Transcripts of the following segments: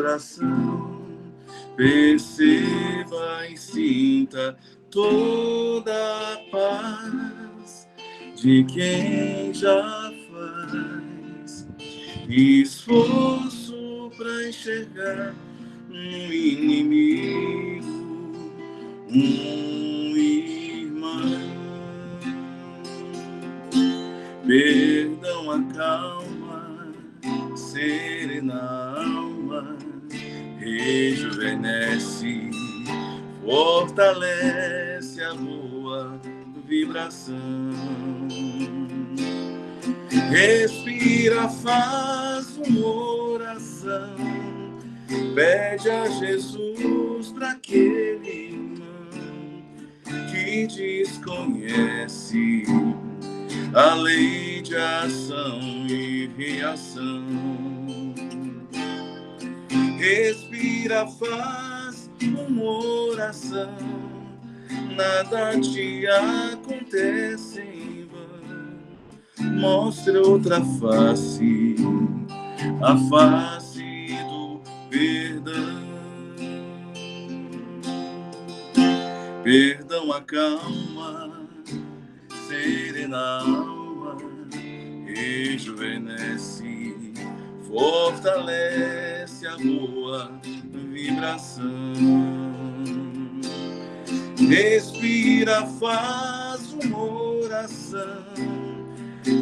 coração, perceba e sinta toda a paz de quem já faz esforço para enxergar um inimigo, um irmão. Perdão acalma, serena a alma, rejuvenesce, fortalece a boa vibração. Respira, faz uma oração, pede a Jesus para aquele irmão que desconhece a lei de ação e reação. Respira, faz uma oração, nada te acontece em vão. Mostre outra face, a face do perdão. Perdão acalma, serena a alma, rejuvenesce, fortalece a boa vibração. Respira, faz uma oração,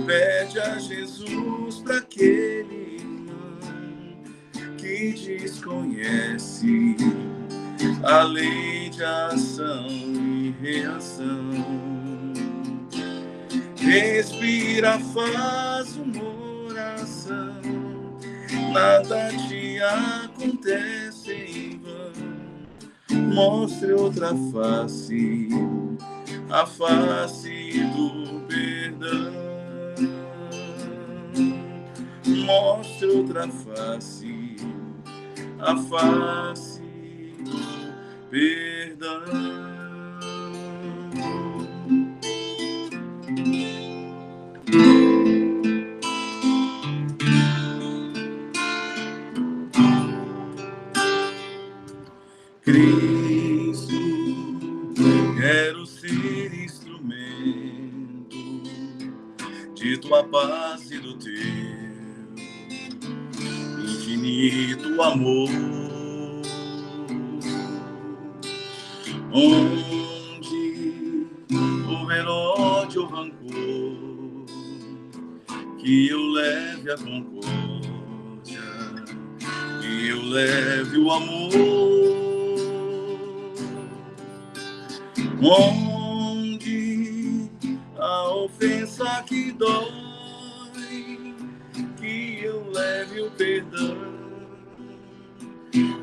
pede a Jesus para aquele irmão que desconhece a lei de ação e reação. Respira, faz uma oração, nada te acontece em vão. Mostre outra face, a face do perdão. Mostre outra face, a face do perdão. Cristo, quero ser instrumento de tua paz e do teu infinito amor, onde houver ódio ou rancor, que eu leve a concórdia, que eu leve o amor. Onde a ofensa que dói, que eu leve o perdão.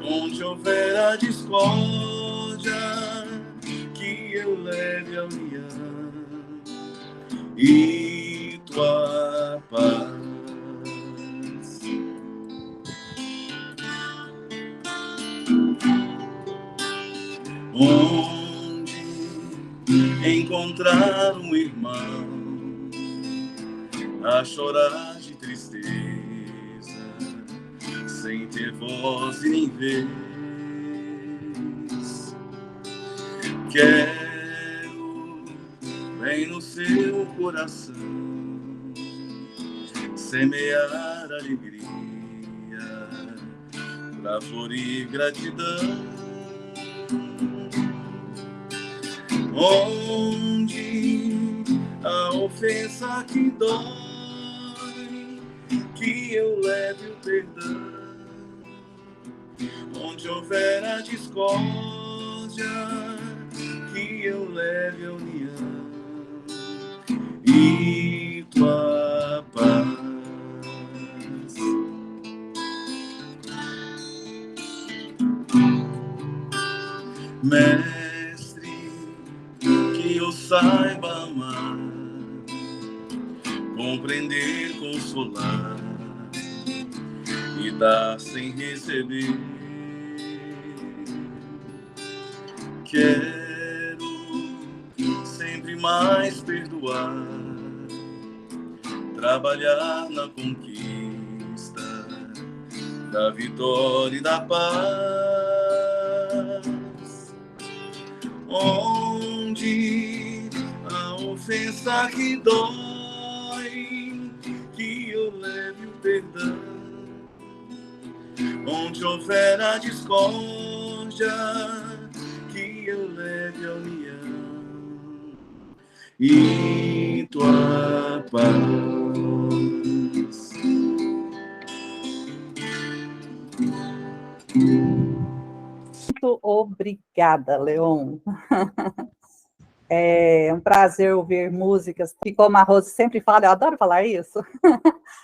Onde houver a discórdia, que eu leve a união e tua paz. Onde encontrar um irmão a chorar de tristeza, sem ter voz e nem vez, quero bem no seu coração semear alegria pra florir gratidão. Onde a ofensa que dói, que eu leve o perdão. Onde houver a discórdia, que eu leve a união e tua paz. Mestre, que eu saiba amar, compreender, consolar e dar sem receber. Quero sempre mais perdoar, trabalhar na conquista da vitória e da paz. Onde a ofensa que dói, que eu leve o perdão. Onde houver a discórdia, que eu leve a união e tua paz. Muito obrigada, Leon. É um prazer ouvir músicas. E como a Rose sempre fala, eu adoro falar isso,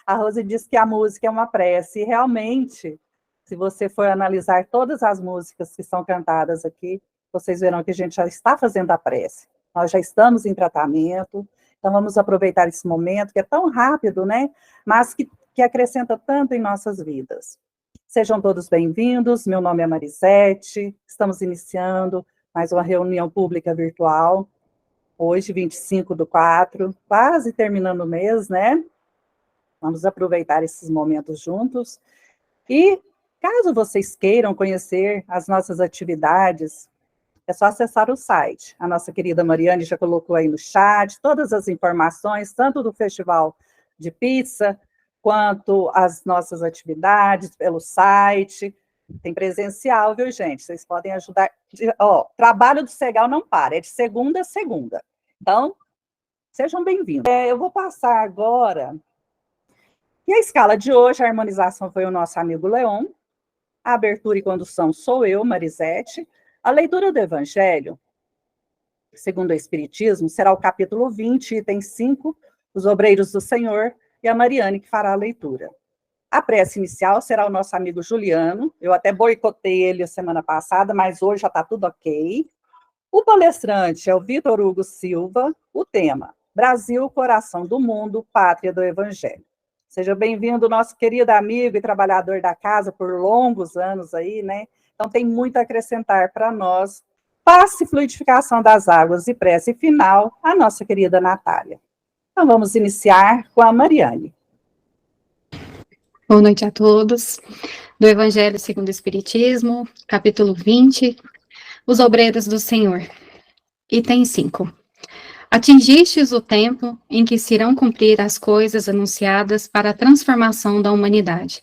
a Rose diz que a música é uma prece. E realmente, se você for analisar todas as músicas que são cantadas aqui, vocês verão que a gente já está fazendo a prece. Nós já estamos em tratamento, então vamos aproveitar esse momento, que é tão rápido, né? Mas que acrescenta tanto em nossas vidas. Sejam todos bem-vindos, meu nome é Marisete, estamos iniciando mais uma reunião pública virtual, hoje, 25/4, quase terminando o mês, né? Vamos aproveitar esses momentos juntos. E, caso vocês queiram conhecer as nossas atividades, é só acessar o site. A nossa querida Mariane já colocou aí no chat todas as informações, tanto do Festival de Pizza, quanto as nossas atividades pelo site. Tem presencial, viu, gente? Vocês podem ajudar. Ó, trabalho do Segal não para, é de segunda a segunda. Então, sejam bem-vindos. Eu vou passar agora. E a escala de hoje, a harmonização foi o nosso amigo Leon, a abertura e condução sou eu, Marisete. A leitura do Evangelho, segundo o Espiritismo, será o capítulo 20, item 5, os obreiros do Senhor, e a Mariane que fará a leitura. A prece inicial será o nosso amigo Juliano, eu até boicotei ele a semana passada, mas hoje já está tudo ok. O palestrante é o Vitor Hugo Silva, o tema, Brasil, coração do mundo, pátria do Evangelho. Seja bem-vindo, nosso querido amigo e trabalhador da casa por longos anos aí, né? Então tem muito a acrescentar para nós. Passe fluidificação das águas e prece final, a nossa querida Natália. Então vamos iniciar com a Mariane. Boa noite a todos. Do Evangelho segundo o Espiritismo, capítulo 20, os obreiros do Senhor. Item 5. Atingistes o tempo em que se irão cumprir as coisas anunciadas para a transformação da humanidade.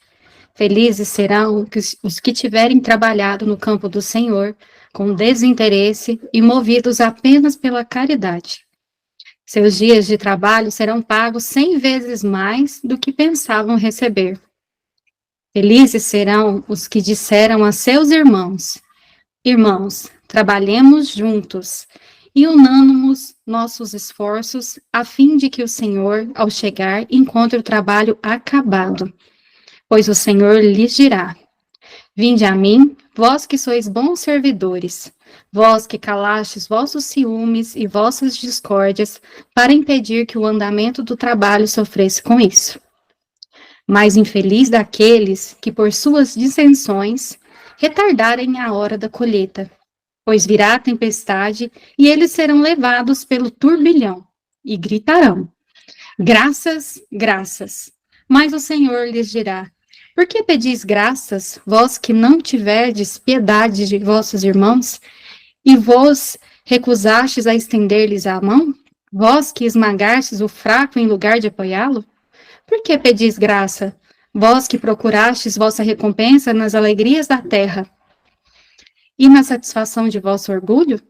Felizes serão os que tiverem trabalhado no campo do Senhor com desinteresse e movidos apenas pela caridade. Seus dias de trabalho serão pagos 100 vezes mais do que pensavam receber. Felizes serão os que disseram a seus irmãos: Irmãos, trabalhemos juntos e unamos nossos esforços a fim de que o Senhor, ao chegar, encontre o trabalho acabado. Pois o Senhor lhes dirá: Vinde a mim, vós que sois bons servidores, vós que calastes vossos ciúmes e vossas discórdias, para impedir que o andamento do trabalho sofresse com isso. Mas infeliz daqueles que, por suas dissensões, retardarem a hora da colheita, pois virá a tempestade e eles serão levados pelo turbilhão, e gritarão: Graças, graças. Mas o Senhor lhes dirá: Por que pedis graças, vós que não tiverdes piedade de vossos irmãos, e vos recusastes a estender-lhes a mão? Vós que esmagastes o fraco em lugar de apoiá-lo? Por que pedis graça, vós que procurastes vossa recompensa nas alegrias da terra e na satisfação de vosso orgulho?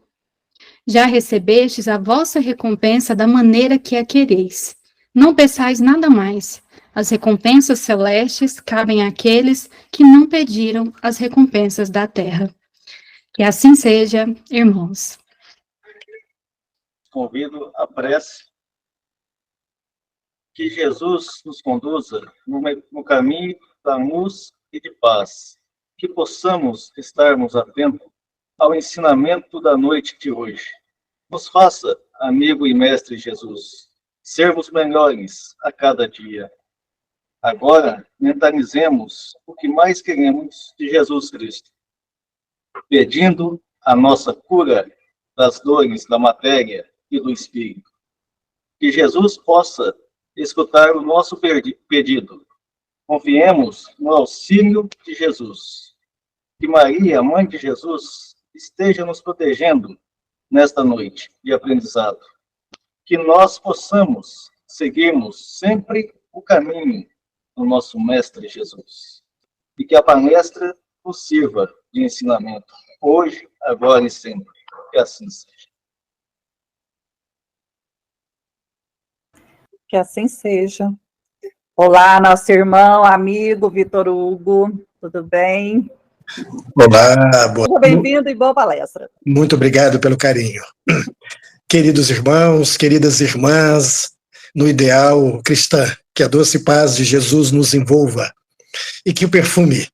Já recebestes a vossa recompensa da maneira que a quereis. Não peçais nada mais. As recompensas celestes cabem àqueles que não pediram as recompensas da terra. Que assim seja, irmãos. Convido a prece. Que Jesus nos conduza no caminho da luz e de paz. Que possamos estarmos atentos ao ensinamento da noite de hoje. Nos faça, amigo e mestre Jesus, sermos melhores a cada dia. Agora, mentalizemos o que mais queremos de Jesus Cristo, pedindo a nossa cura das dores da matéria e do espírito. Que Jesus possa escutar o nosso pedido, Confiemos no auxílio de Jesus. Que Maria, Mãe de Jesus, esteja nos protegendo nesta noite de aprendizado. Que nós possamos seguirmos sempre o caminho do nosso Mestre Jesus. E que a palestra nos sirva de ensinamento, hoje, agora e sempre. Que assim seja. Que assim seja. Olá, nosso irmão, amigo Vitor Hugo, tudo bem? Olá, Seja bem-vindo e boa palestra. Muito obrigado pelo carinho. Queridos irmãos, queridas irmãs, no ideal cristã, que a doce paz de Jesus nos envolva e que o perfume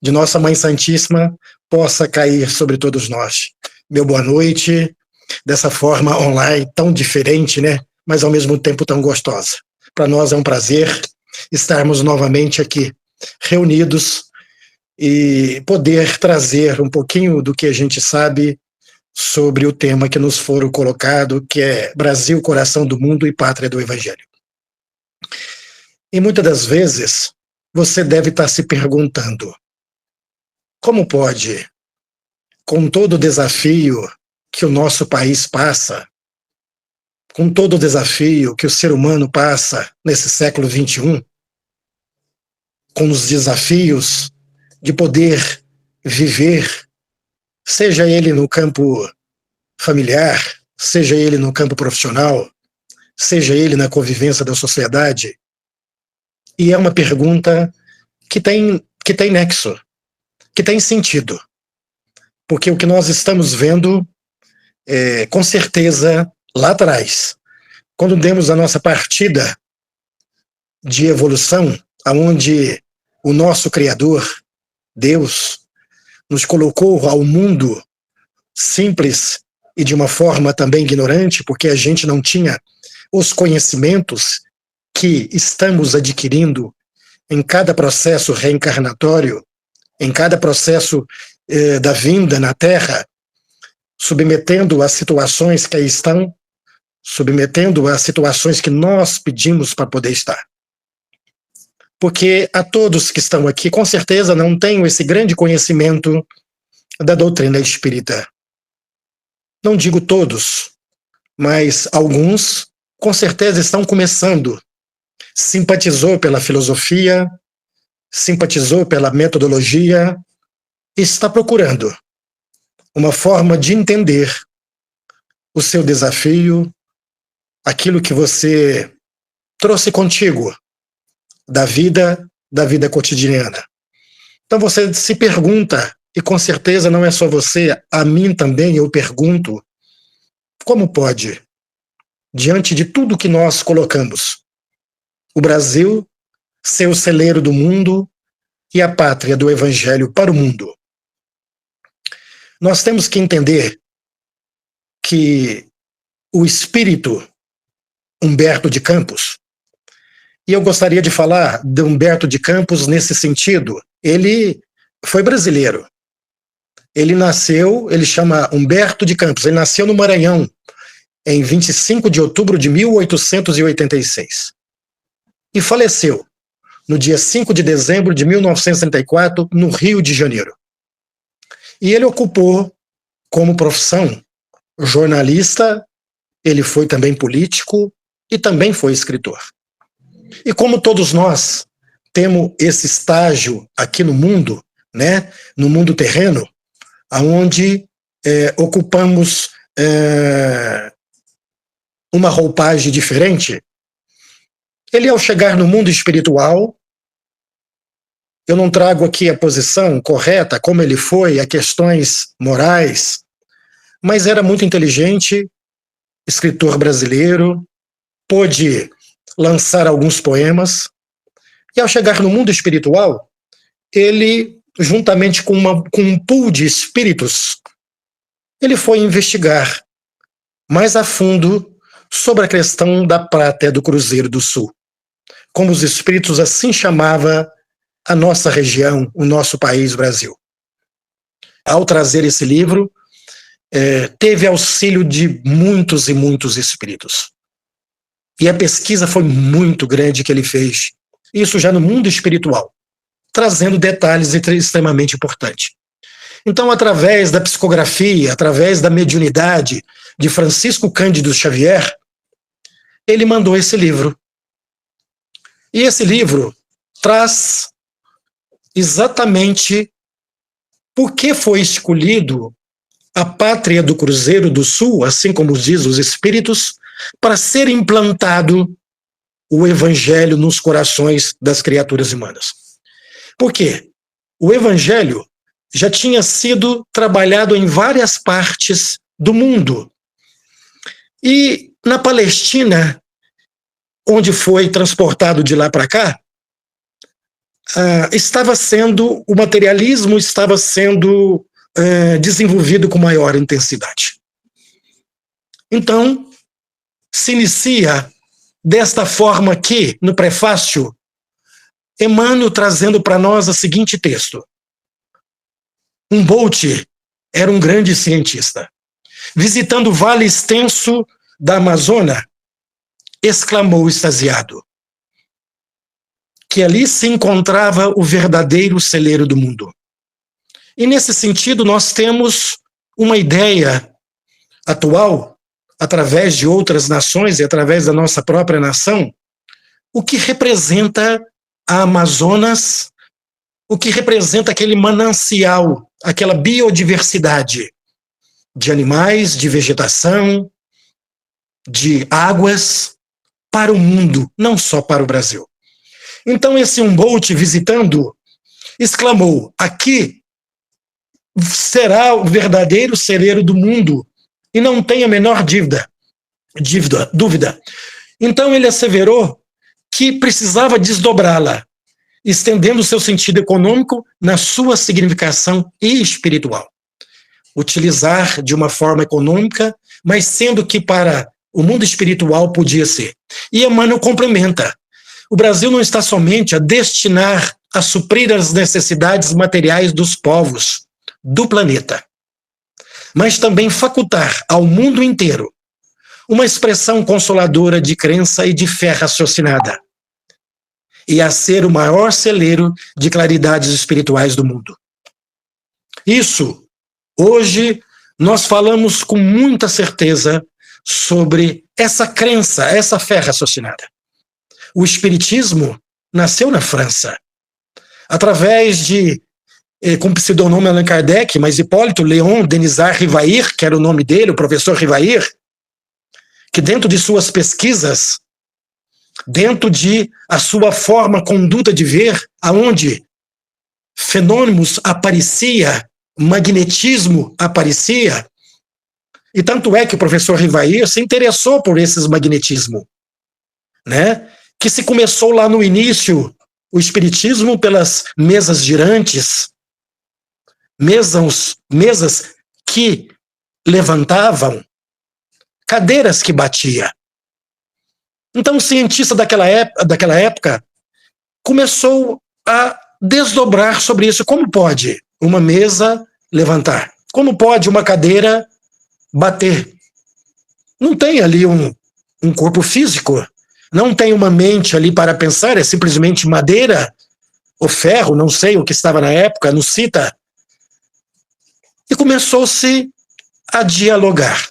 de Nossa Mãe Santíssima possa cair sobre todos nós. Meu boa noite, dessa forma online tão diferente, né? Mas ao mesmo tempo tão gostosa. Para nós é um prazer estarmos novamente aqui, reunidos, e poder trazer um pouquinho do que a gente sabe sobre o tema que nos foram colocado, que é Brasil, coração do mundo e pátria do Evangelho. E muitas das vezes, você deve estar se perguntando, como pode, com todo o desafio que o nosso país passa, com todo o desafio que o ser humano passa nesse século XXI, com os desafios de poder viver, seja ele no campo familiar, seja ele no campo profissional, seja ele na convivência da sociedade. E é uma pergunta que tem nexo, que tem sentido. Porque o que nós estamos vendo, com certeza, lá atrás, quando demos a nossa partida de evolução, aonde o nosso Criador, Deus, nos colocou ao mundo simples e de uma forma também ignorante, porque a gente não tinha os conhecimentos que estamos adquirindo em cada processo reencarnatório, em cada processo da vinda na Terra, submetendo a situações que aí estão, submetendo a situações que nós pedimos para poder estar. Porque a todos que estão aqui, com certeza não têm esse grande conhecimento da doutrina espírita. Não digo todos, mas alguns, com certeza, estão começando. Simpatizou pela filosofia, simpatizou pela metodologia, e está procurando uma forma de entender o seu desafio, aquilo que você trouxe contigo da vida cotidiana. Então você se pergunta, e com certeza não é só você, a mim também eu pergunto, como pode, diante de tudo que nós colocamos, o Brasil ser o celeiro do mundo e a pátria do Evangelho para o mundo? Nós temos que entender que o espírito Humberto de Campos, e eu gostaria de falar de Humberto de Campos nesse sentido, ele foi brasileiro. Ele nasceu, ele chama Humberto de Campos, ele nasceu no Maranhão, em 25 de outubro de 1886. E faleceu no dia 5 de dezembro de 1964, no Rio de Janeiro. E ele ocupou como profissão jornalista, ele foi também político e também foi escritor. E como todos nós temos esse estágio aqui no mundo, né, no mundo terreno, onde ocupamos uma roupagem diferente, ele, ao chegar no mundo espiritual, eu não trago aqui a posição correta, como ele foi, a questões morais, mas era muito inteligente, escritor brasileiro, pôde lançar alguns poemas, e ao chegar no mundo espiritual, ele, juntamente com um pool de espíritos, ele foi investigar mais a fundo sobre a questão da Prata do Cruzeiro do Sul, como os espíritos assim chamavam a nossa região, o nosso país, Brasil. Ao trazer esse livro, teve auxílio de muitos e muitos espíritos. E a pesquisa foi muito grande que ele fez isso já no mundo espiritual, trazendo detalhes extremamente importantes. Então, através da psicografia, através da mediunidade de Francisco Cândido Xavier, ele mandou esse livro. E esse livro traz exatamente por que foi escolhido a pátria do Cruzeiro do Sul, assim como diz os Espíritos, para ser implantado o Evangelho nos corações das criaturas humanas. Por quê? O Evangelho já tinha sido trabalhado em várias partes do mundo. E na Palestina, onde foi transportado de lá para cá, o materialismo estava sendo desenvolvido com maior intensidade. Então, se inicia desta forma aqui, no prefácio, Emmanuel trazendo para nós o seguinte texto. Humboldt era um grande cientista. Visitando o vale extenso da Amazônia, exclamou extasiado que ali se encontrava o verdadeiro celeiro do mundo. E nesse sentido nós temos uma ideia atual, através de outras nações e através da nossa própria nação, o que representa a Amazonas, o que representa aquele manancial, aquela biodiversidade de animais, de vegetação, de águas, para o mundo, não só para o Brasil. Então esse Humboldt, visitando, exclamou, aqui será o verdadeiro celeiro do mundo, e não tem a menor dúvida. Então ele asseverou que precisava desdobrá-la, estendendo seu sentido econômico na sua significação espiritual. Utilizar de uma forma econômica, mas sendo que para o mundo espiritual podia ser. E Emmanuel complementa. O Brasil não está somente a destinar a suprir as necessidades materiais dos povos do planeta, mas também facultar ao mundo inteiro uma expressão consoladora de crença e de fé raciocinada, e a ser o maior celeiro de claridades espirituais do mundo. Isso, hoje, nós falamos com muita certeza sobre essa crença, essa fé raciocinada. O Espiritismo nasceu na França, através de, com pseudonome Allan Kardec, mas Hipólito Léon Denisard Rivair, que era o nome dele, o professor Rivair, que dentro de suas pesquisas, dentro de a sua forma, conduta de ver, aonde fenômenos aparecia, magnetismo aparecia, e tanto é que o professor Rivair se interessou por esses magnetismo, né? Que se começou lá no início, o espiritismo pelas mesas girantes, mesas que levantavam, cadeiras que batia. Então o cientista daquela época começou a desdobrar sobre isso. Como pode uma mesa levantar? Como pode uma cadeira bater? Não tem ali um corpo físico, não tem uma mente ali para pensar, é simplesmente madeira ou ferro, não sei o que estava na época, não cita. E começou-se a dialogar.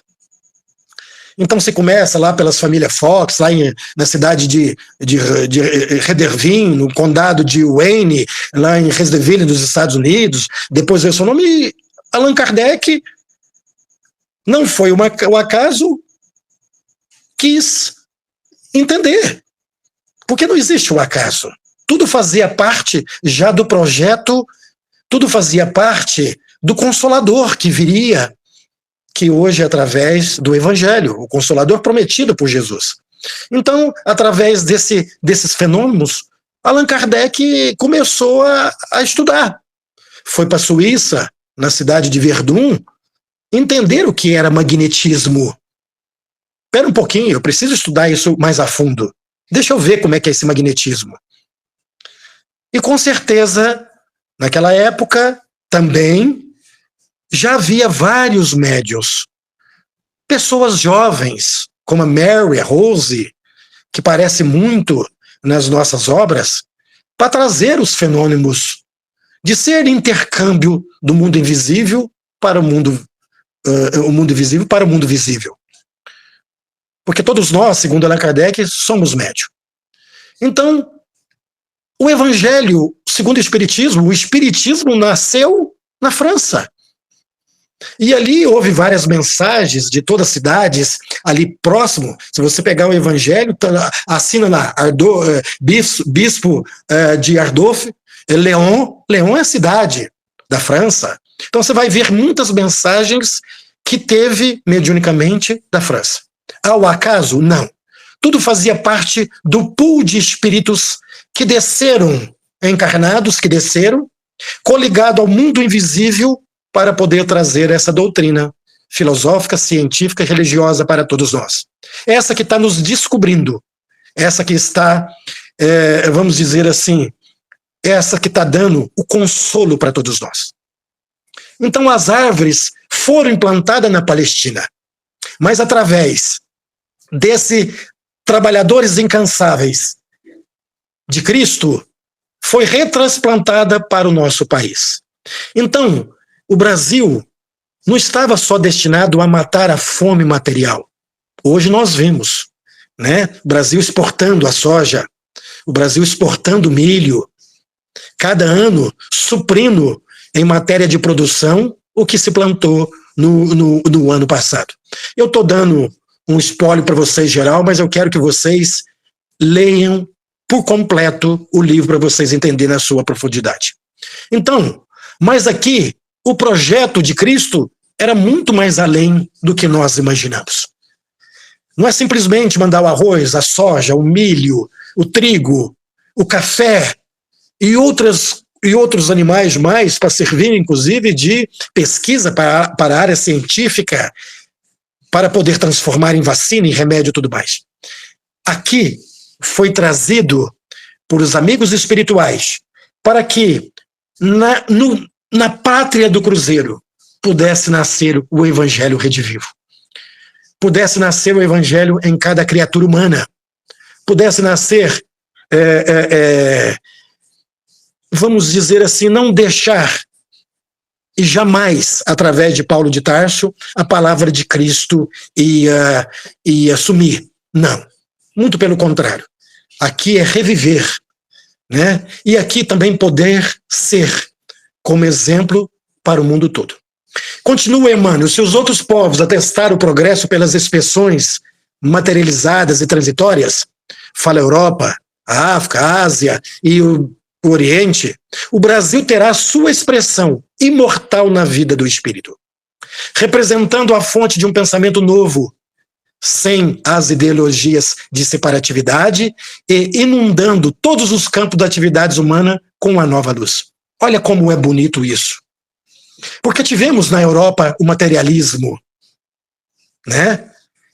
Então se começa lá pelas famílias Fox, lá na cidade de Redervin, no condado de Wayne, lá em Resdeville, nos Estados Unidos, depois veio seu nome, e Allan Kardec, não foi o acaso, quis entender, porque não existe o acaso. Tudo fazia parte já do projeto, tudo fazia parte do Consolador que viria, que hoje é através do Evangelho, o Consolador prometido por Jesus. Então, através desses fenômenos, Allan Kardec começou a estudar. Foi para a Suíça, na cidade de Verdun, entender o que era magnetismo. Espera um pouquinho, eu preciso estudar isso mais a fundo. Deixa eu ver como é que é esse magnetismo. E com certeza, naquela época, também já havia vários médiuns. Pessoas jovens, como a Mary, a Rose, que parece muito nas nossas obras, para trazer os fenômenos de ser intercâmbio do mundo invisível para o mundo invisível para o mundo visível. Porque todos nós, segundo Allan Kardec, somos médium. Então, o Evangelho, segundo o Espiritismo nasceu na França. E ali houve várias mensagens de todas as cidades, ali próximo. Se você pegar o Evangelho, assina lá, Bispo de Ardoufe, Leon é a cidade da França. Então você vai ver muitas mensagens que teve mediunicamente da França. Ao acaso? Não. Tudo fazia parte do pool de espíritos que desceram, encarnados que desceram, coligado ao mundo invisível para poder trazer essa doutrina filosófica, científica e religiosa para todos nós. Essa que está nos descobrindo, essa que está, vamos dizer assim, essa que está dando o consolo para todos nós. Então as árvores foram implantadas na Palestina, mas através desses trabalhadores incansáveis de Cristo, foi retransplantada para o nosso país. Então, o Brasil não estava só destinado a matar a fome material. Hoje nós vemos, né, o Brasil exportando a soja, o Brasil exportando milho, cada ano suprindo em matéria de produção o que se plantou no ano passado. Eu estou dando um spoiler para vocês geral, mas eu quero que vocês leiam por completo o livro para vocês entenderem a sua profundidade. Então, mas aqui, o projeto de Cristo era muito mais além do que nós imaginamos. Não é simplesmente mandar o arroz, a soja, o milho, o trigo, o café e outros animais mais para servir, inclusive, de pesquisa para a área científica, para poder transformar em vacina, em remédio e tudo mais. Aqui foi trazido por os amigos espirituais para que na pátria do Cruzeiro pudesse nascer o Evangelho redivivo. Pudesse nascer o Evangelho em cada criatura humana. Pudesse nascer, vamos dizer assim, não deixar e jamais, através de Paulo de Tarso, a palavra de Cristo ia sumir. Não. Muito pelo contrário. Aqui é reviver, né? E aqui também poder ser como exemplo para o mundo todo. Continua Emmanuel, se os outros povos atestaram o progresso pelas expressões materializadas e transitórias, fala a Europa, a África, a Ásia e o Oriente, o Brasil terá sua expressão imortal na vida do espírito, representando a fonte de um pensamento novo, sem as ideologias de separatividade e inundando todos os campos da atividade humana com a nova luz. Olha como é bonito isso. Porque tivemos na Europa o materialismo, né?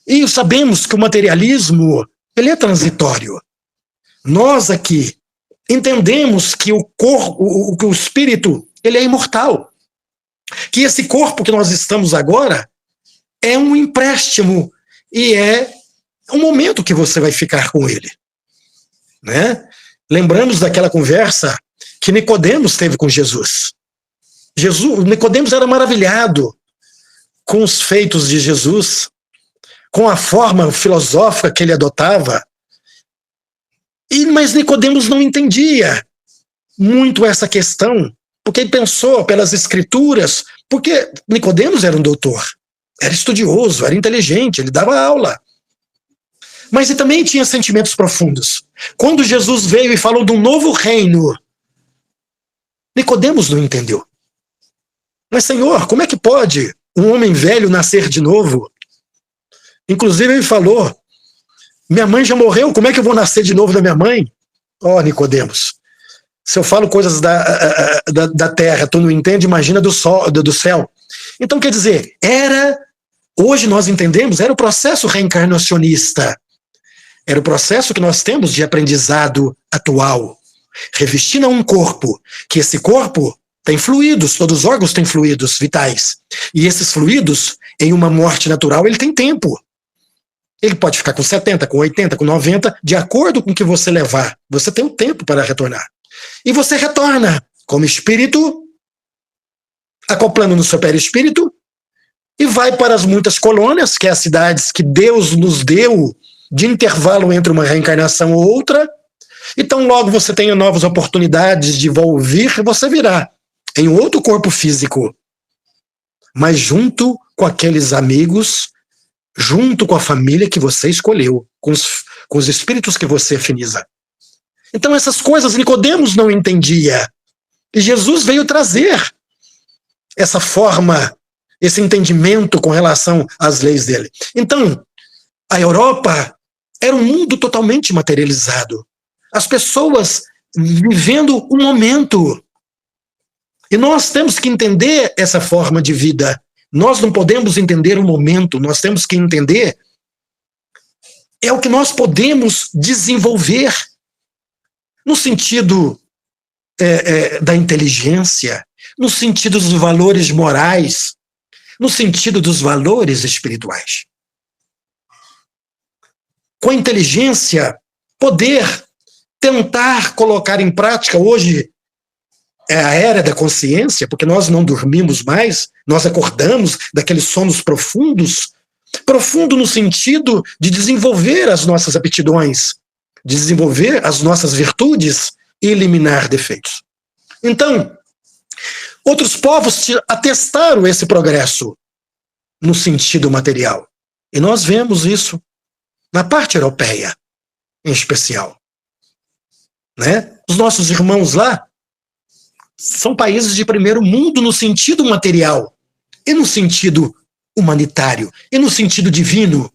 E sabemos que o materialismo, ele é transitório. Nós aqui entendemos que o corpo, que o espírito, ele é imortal. Que esse corpo que nós estamos agora é um empréstimo e é um momento que você vai ficar com ele, né? Lembramos daquela conversa que Nicodemos teve com Jesus. Nicodemos era maravilhado com os feitos de Jesus, com a forma filosófica que ele adotava. Mas Nicodemos não entendia muito essa questão, porque ele pensou pelas escrituras, porque Nicodemos era um doutor, era estudioso, era inteligente, ele dava aula. Mas ele também tinha sentimentos profundos. Quando Jesus veio e falou de um novo reino, Nicodemos não entendeu. Mas, Senhor, como é que pode um homem velho nascer de novo? Inclusive ele falou, minha mãe já morreu, como é que eu vou nascer de novo da minha mãe? Ó, Nicodemos, se eu falo coisas da terra, tu não entende, imagina do céu. Então, quer dizer, hoje nós entendemos, era o processo reencarnacionista. Era o processo que nós temos de aprendizado atual. Revestindo a um corpo, que esse corpo tem fluidos, todos os órgãos têm fluidos vitais. E esses fluidos, em uma morte natural, ele tem tempo. Ele pode ficar com 70, com 80, com 90, de acordo com o que você levar. Você tem o tempo para retornar. E você retorna como espírito, acoplando no seu perispírito, e vai para as muitas colônias, que é as cidades que Deus nos deu de intervalo entre uma reencarnação ou outra. Então, logo você tenha novas oportunidades de vir, você virá em outro corpo físico, mas junto com aqueles amigos, junto com a família que você escolheu, com os espíritos que você afiniza. Então, essas coisas Nicodemos não entendia. E Jesus veio trazer essa forma, esse entendimento com relação às leis dele. Então, a Europa era um mundo totalmente materializado. As pessoas vivendo o momento. E nós temos que entender essa forma de vida. Nós não podemos entender o momento, nós temos que entender é o que nós podemos desenvolver no sentido da inteligência, no sentido dos valores morais, no sentido dos valores espirituais. Com a inteligência, poder tentar colocar em prática. Hoje é a era da consciência, porque nós não dormimos mais, nós acordamos daqueles sonos profundos, profundo no sentido de desenvolver as nossas aptidões, desenvolver as nossas virtudes e eliminar defeitos. Então, outros povos atestaram esse progresso no sentido material. E nós vemos isso na parte europeia, em especial. Né? Os nossos irmãos lá são países de primeiro mundo no sentido material, e no sentido humanitário, e no sentido divino.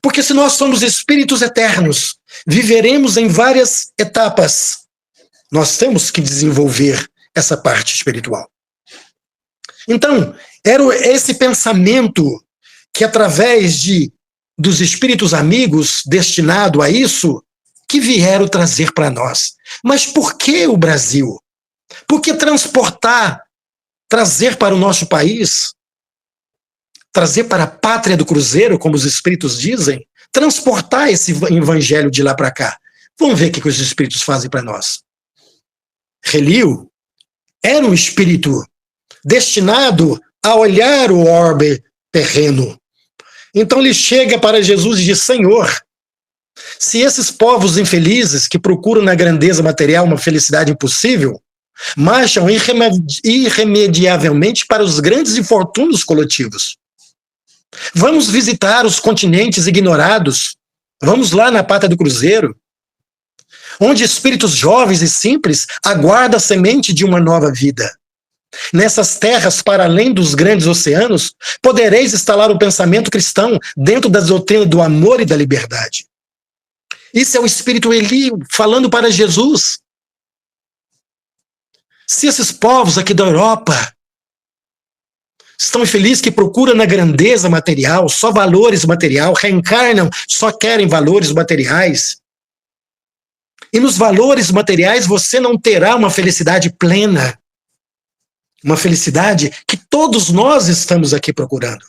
Porque se nós somos espíritos eternos, viveremos em várias etapas. Nós temos que desenvolver essa parte espiritual. Então, era esse pensamento que, através dos espíritos amigos destinado a isso, que vieram trazer para nós. Mas por que o Brasil? Por que transportar, trazer para o nosso país, trazer para a pátria do cruzeiro, como os espíritos dizem, transportar esse evangelho de lá para cá? Vamos ver o que os espíritos fazem para nós. Relio era um espírito destinado a olhar o orbe terreno. Então ele chega para Jesus e diz: Senhor, se esses povos infelizes que procuram na grandeza material uma felicidade impossível, marcham irremediavelmente para os grandes infortúnios coletivos. Vamos visitar os continentes ignorados. Vamos lá na pátria do cruzeiro, onde espíritos jovens e simples aguardam a semente de uma nova vida. Nessas terras, para além dos grandes oceanos, podereis instalar o pensamento cristão dentro da doutrina do amor e da liberdade. Isso é o Espírito Eli falando para Jesus. Se esses povos aqui da Europa estão infelizes que procuram na grandeza material, só valores materiais, reencarnam, só querem valores materiais. E nos valores materiais você não terá uma felicidade plena. Uma felicidade que todos nós estamos aqui procurando.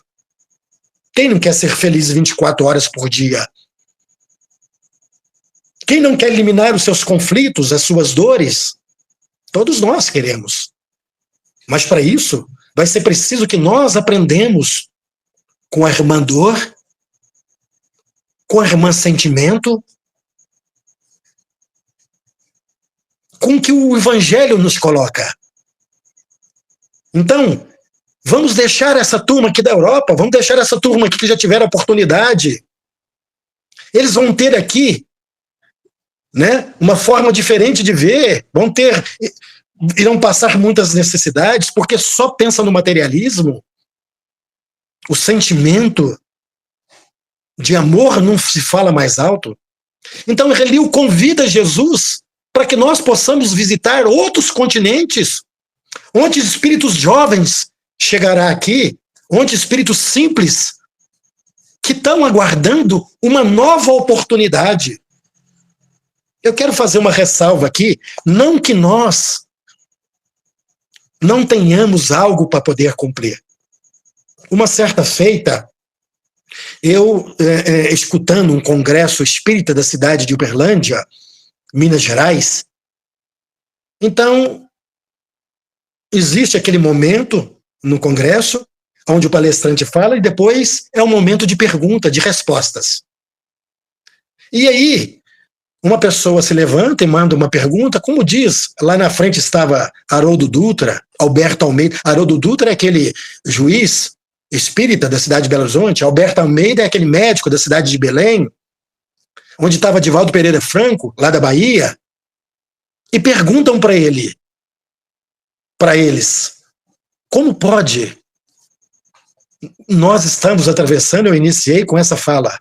Quem não quer ser feliz 24 horas por dia? Quem não quer eliminar os seus conflitos, as suas dores? Todos nós queremos. Mas para isso, vai ser preciso que nós aprendemos com a irmã dor, com a irmã sentimento, com o que o Evangelho nos coloca. Então, vamos deixar essa turma aqui da Europa, vamos deixar essa turma aqui que já tiveram oportunidade. Eles vão ter aqui, né, uma forma diferente de ver, irão passar muitas necessidades, porque só pensa no materialismo. O sentimento de amor não se fala mais alto. Então, Relio convida Jesus para que nós possamos visitar outros continentes, onde espíritos jovens chegará aqui, onde espíritos simples que estão aguardando uma nova oportunidade. Eu quero fazer uma ressalva aqui, não que nós não tenhamos algo para poder cumprir. Uma certa feita, eu, escutando um congresso espírita da cidade de Uberlândia, Minas Gerais. Então, existe aquele momento no Congresso, onde o palestrante fala, e depois é um momento de pergunta, de respostas. E aí, uma pessoa se levanta e manda uma pergunta, como diz, lá na frente estava Haroldo Dutra, Alberto Almeida. Haroldo Dutra é aquele juiz espírita da cidade de Belo Horizonte, Alberto Almeida é aquele médico da cidade de Belém, onde estava Divaldo Pereira Franco, lá da Bahia, e perguntam para eles, como pode? Nós estamos atravessando, eu iniciei com essa fala,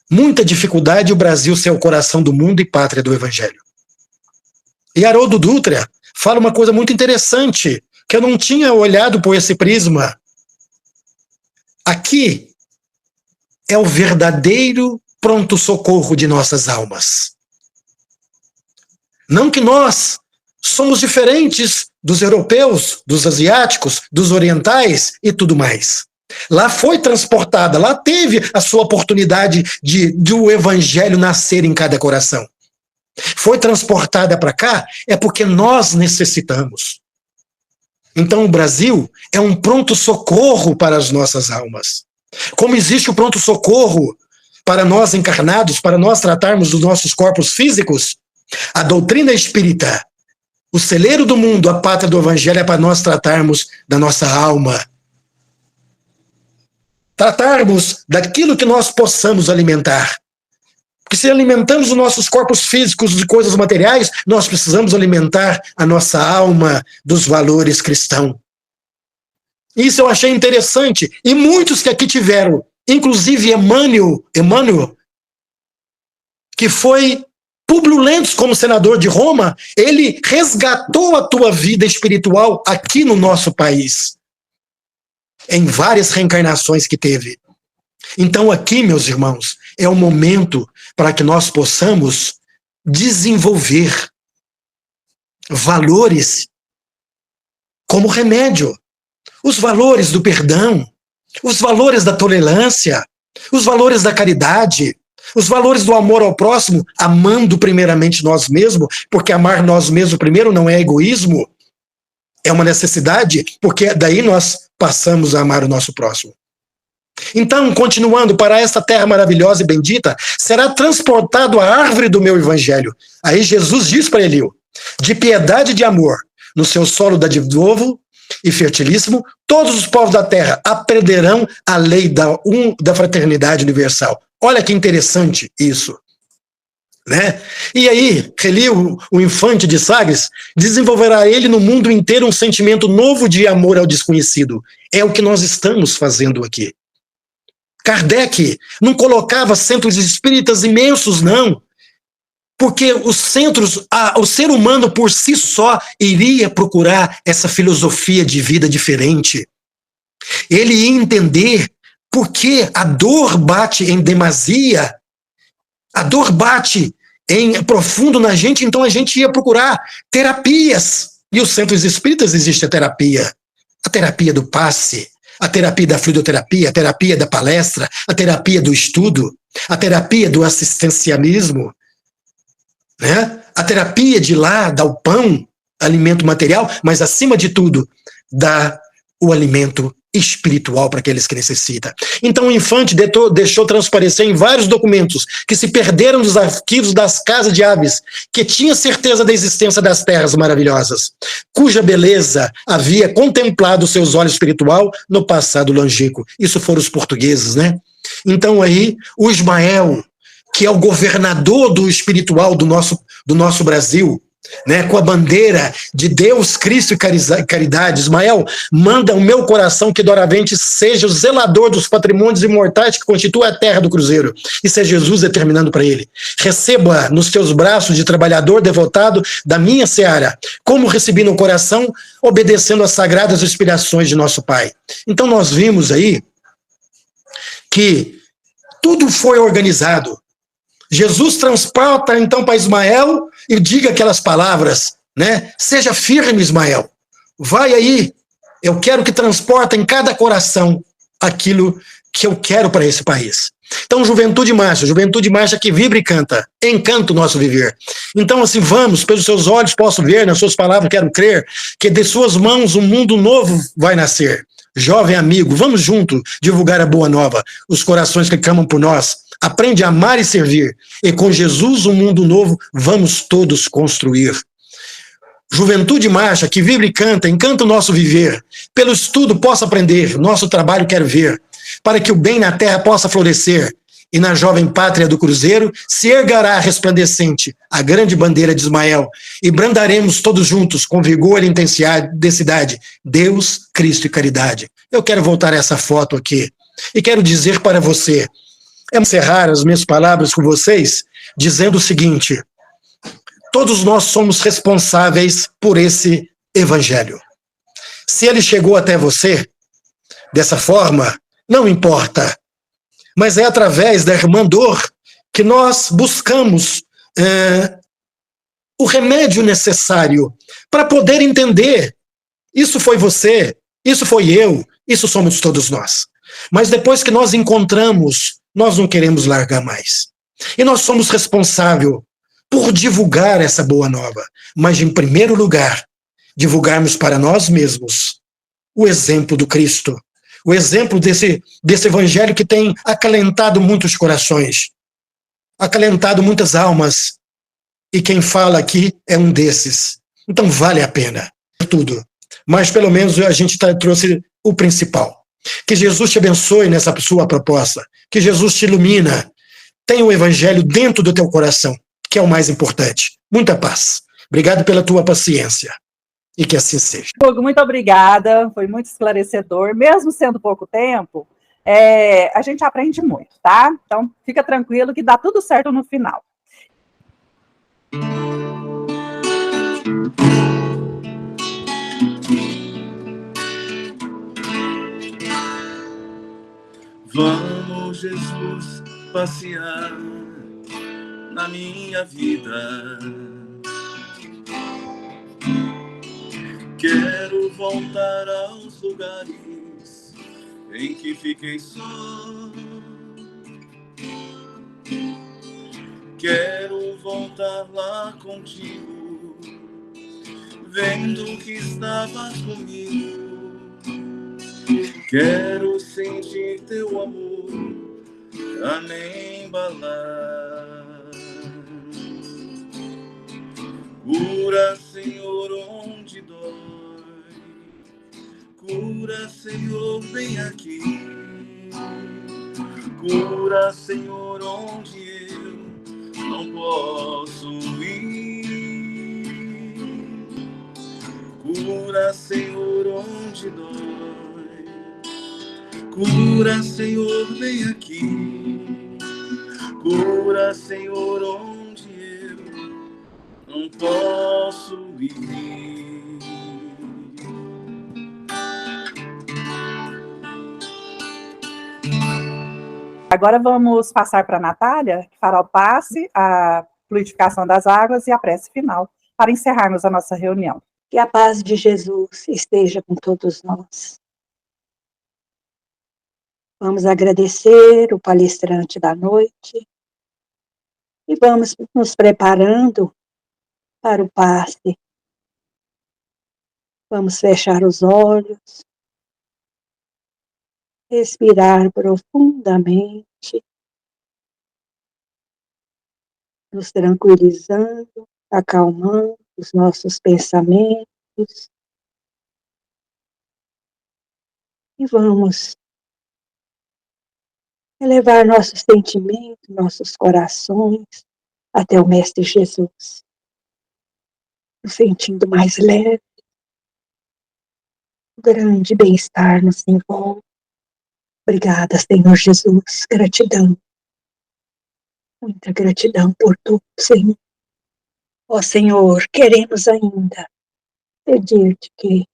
muita dificuldade o Brasil ser o coração do mundo e pátria do Evangelho. E Haroldo Dutra fala uma coisa muito interessante, que eu não tinha olhado por esse prisma. Aqui é o verdadeiro pronto-socorro de nossas almas. Não que nós somos diferentes dos europeus, dos asiáticos, dos orientais e tudo mais. Lá foi transportada, lá teve a sua oportunidade de o evangelho nascer em cada coração. Foi transportada para cá, é porque nós necessitamos. Então o Brasil é um pronto-socorro para as nossas almas. Como existe o pronto-socorro para nós encarnados, para nós tratarmos dos nossos corpos físicos, a doutrina espírita, o celeiro do mundo, a pátria do evangelho, é para nós tratarmos da nossa alma. Tratarmos daquilo que nós possamos alimentar. Porque se alimentamos os nossos corpos físicos de coisas materiais, nós precisamos alimentar a nossa alma dos valores cristãos. Isso eu achei interessante. E muitos que aqui tiveram, inclusive Emmanuel, que foi Públio Lentz como senador de Roma, ele resgatou a tua vida espiritual aqui no nosso país, em várias reencarnações que teve. Então aqui, meus irmãos, é o momento para que nós possamos desenvolver valores como remédio. Os valores do perdão, os valores da tolerância, os valores da caridade, os valores do amor ao próximo, amando primeiramente nós mesmos, porque amar nós mesmos primeiro não é egoísmo, é uma necessidade, porque daí nós passamos a amar o nosso próximo. Então, continuando, para esta terra maravilhosa e bendita, será transportado a árvore do meu evangelho. Aí Jesus diz para Eliú, de piedade e de amor, no seu solo dadivoso e fertilíssimo, todos os povos da terra aprenderão a lei da fraternidade universal. Olha que interessante isso, né? E aí, Eliú, o infante de Sagres, desenvolverá ele no mundo inteiro um sentimento novo de amor ao desconhecido. É o que nós estamos fazendo aqui. Kardec não colocava centros espíritas imensos, não. Porque os centros, o ser humano por si só iria procurar essa filosofia de vida diferente. Ele ia entender por que a dor bate em demasia, a dor bate em profundo na gente, então a gente ia procurar terapias. E os centros espíritas existe a terapia do passe, a terapia da fluidoterapia, a terapia da palestra, a terapia do estudo, a terapia do assistencialismo, né? A terapia de lá dá o pão, alimento material, mas acima de tudo dá o alimento espiritual para aqueles que necessitam. Então o infante deixou transparecer em vários documentos que se perderam dos arquivos das casas de aves, que tinha certeza da existência das terras maravilhosas, cuja beleza havia contemplado seus olhos espiritual no passado longínquo. Isso foram os portugueses, né? Então aí o Ismael, que é o governador do espiritual do nosso Brasil, né, com a bandeira de Deus, Cristo e caridade, Ismael, manda o meu coração que doravante seja o zelador dos patrimônios imortais que constituem a terra do cruzeiro. Isso é Jesus determinando para ele. Receba nos teus braços de trabalhador devotado da minha seara, como recebi no coração, obedecendo às sagradas inspirações de nosso Pai. Então nós vimos aí que tudo foi organizado. Jesus transporta então para Ismael e diga aquelas palavras, né? Seja firme, Ismael. Vai aí. Eu quero que transporte em cada coração aquilo que eu quero para esse país. Então, juventude marcha que vibra e canta, encanta o nosso viver. Então, assim, vamos, pelos seus olhos posso ver, nas suas palavras quero crer, que de suas mãos um mundo novo vai nascer. Jovem amigo, vamos junto divulgar a boa nova, os corações que clamam por nós. Aprende a amar e servir, e com Jesus um mundo novo vamos todos construir. Juventude marcha, que vibra e canta, encanta o nosso viver. Pelo estudo posso aprender, nosso trabalho quero ver, para que o bem na terra possa florescer, e na jovem pátria do Cruzeiro se ergará resplandecente a grande bandeira de Ismael, e brandaremos todos juntos, com vigor e intensidade, Deus, Cristo e caridade. Eu quero voltar a essa foto aqui, e quero dizer para você, encerrar as minhas palavras com vocês, dizendo o seguinte: todos nós somos responsáveis por esse evangelho. Se ele chegou até você dessa forma, não importa, mas é através da irmã dor que nós buscamos o remédio necessário para poder entender. Isso foi você, isso foi eu, isso somos todos nós. Mas depois que nós encontramos, nós não queremos largar mais. E nós somos responsáveis por divulgar essa boa nova, mas em primeiro lugar, divulgarmos para nós mesmos o exemplo do Cristo, o exemplo desse evangelho que tem acalentado muitos corações, acalentado muitas almas, e quem fala aqui é um desses. Então vale a pena tudo, mas pelo menos a gente trouxe o principal. Que Jesus te abençoe nessa sua proposta, que Jesus te ilumina, tenha o evangelho dentro do teu coração, que é o mais importante. Muita paz. Obrigado pela tua paciência. E que assim seja. Hugo, muito obrigada, foi muito esclarecedor, mesmo sendo pouco tempo, a gente aprende muito, tá? Então, fica tranquilo que dá tudo certo no final. Vamos, Jesus, passear na minha vida. Quero voltar aos lugares em que fiquei só. Quero voltar lá contigo, vendo que estavas comigo. Quero sentir teu amor a me embalar. Cura, Senhor, onde dói. Cura, Senhor, vem aqui. Cura, Senhor, onde eu não posso ir. Cura, Senhor, onde dói. Cura, Senhor, vem aqui. Cura, Senhor, onde eu não posso ir. Agora vamos passar para a Natália, que fará o passe, a fluidificação das águas e a prece final, para encerrarmos a nossa reunião. Que a paz de Jesus esteja com todos nós. Vamos agradecer o palestrante da noite e vamos nos preparando para o passe. Vamos fechar os olhos, respirar profundamente, nos tranquilizando, acalmando os nossos pensamentos. E vamos elevar nossos sentimentos, nossos corações até o Mestre Jesus, nos sentindo mais leve. O grande bem-estar nos envolve. Obrigada, Senhor Jesus. Gratidão. Muita gratidão por tudo, Senhor. Ó Senhor, queremos ainda pedir-te que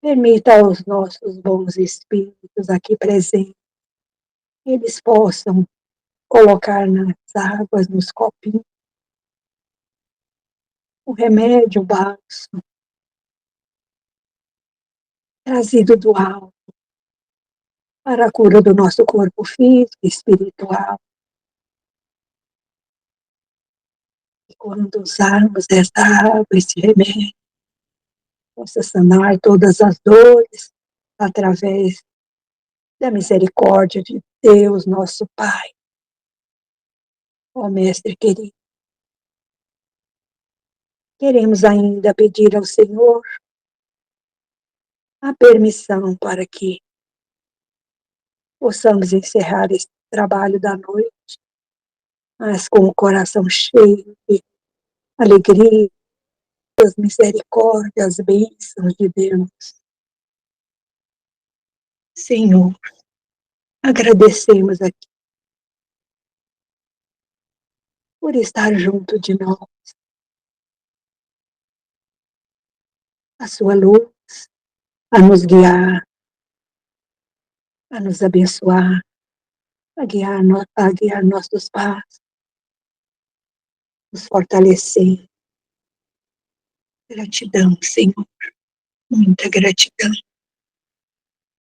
permita aos nossos bons espíritos aqui presentes, que eles possam colocar nas águas, nos copinhos, o remédio, o bálsamo, trazido do alto, para a cura do nosso corpo físico e espiritual. E quando usarmos essa água, esse remédio, possa sanar todas as dores através da misericórdia de Deus, nosso Pai. Ó Mestre querido, queremos ainda pedir ao Senhor a permissão para que possamos encerrar esse trabalho da noite, mas com o coração cheio de alegria, das misericórdias, bênçãos de Deus. Senhor, agradecemos aqui por estar junto de nós. A sua luz a nos guiar, a nos abençoar, a guiar nossos passos, nos fortalecer. Gratidão, Senhor, muita gratidão.